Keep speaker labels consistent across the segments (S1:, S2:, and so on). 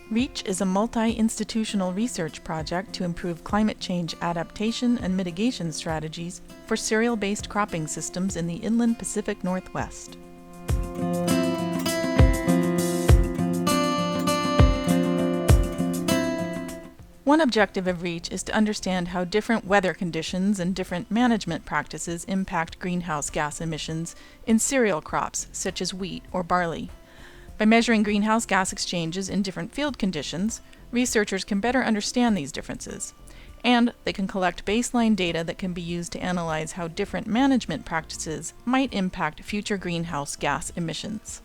S1: REACH is a multi-institutional research project to improve climate change adaptation and mitigation strategies for cereal-based cropping systems in the inland Pacific Northwest. One objective of REACH is to understand how different weather conditions and different management practices impact greenhouse gas emissions in cereal crops such as wheat or barley. By measuring greenhouse gas exchanges in different field conditions, researchers can better understand these differences, and they can collect baseline data that can be used to analyze how different management practices might impact future greenhouse gas emissions.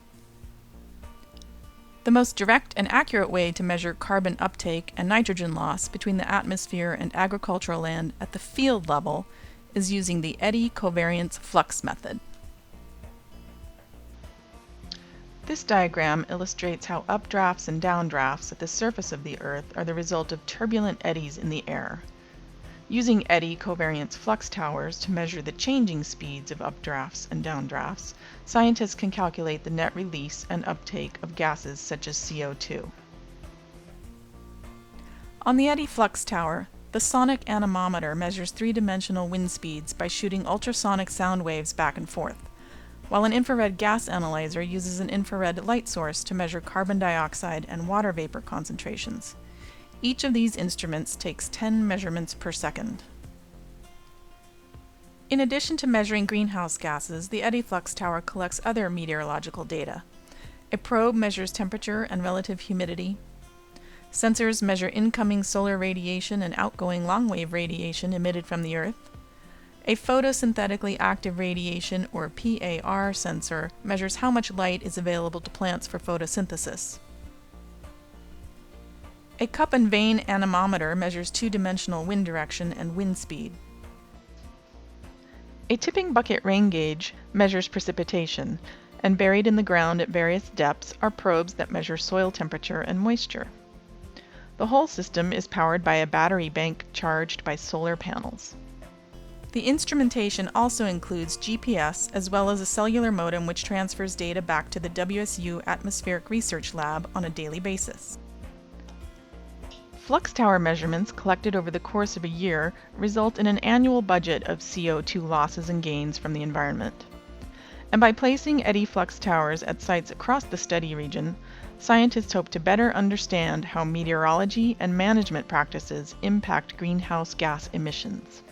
S1: The most direct and accurate way to measure carbon uptake and nitrogen loss between the atmosphere and agricultural land at the field level is using the Eddy covariance flux method. This diagram illustrates how updrafts and downdrafts at the surface of the Earth are the result of turbulent eddies in the air. Using Eddy covariance flux towers to measure the changing speeds of updrafts and downdrafts, scientists can calculate the net release and uptake of gases such as CO2. On the Eddy flux tower, the sonic anemometer measures three-dimensional wind speeds by shooting ultrasonic sound waves back and forth, while an infrared gas analyzer uses an infrared light source to measure carbon dioxide and water vapor concentrations. Each of these instruments takes 10 measurements per second. In addition to measuring greenhouse gases, the Eddy flux tower collects other meteorological data. A probe measures temperature and relative humidity. Sensors measure incoming solar radiation and outgoing long-wave radiation emitted from the Earth. A photosynthetically active radiation, or PAR, sensor measures how much light is available to plants for photosynthesis. A cup and vane anemometer measures two-dimensional wind direction and wind speed. A tipping bucket rain gauge measures precipitation, and buried in the ground at various depths are probes that measure soil temperature and moisture. The whole system is powered by a battery bank charged by solar panels. The instrumentation also includes GPS as well as a cellular modem which transfers data back to the WSU Atmospheric Research Lab on a daily basis. Flux tower measurements collected over the course of a year result in an annual budget of CO2 losses and gains from the environment. And by placing Eddy flux towers at sites across the study region, scientists hope to better understand how meteorology and management practices impact greenhouse gas emissions.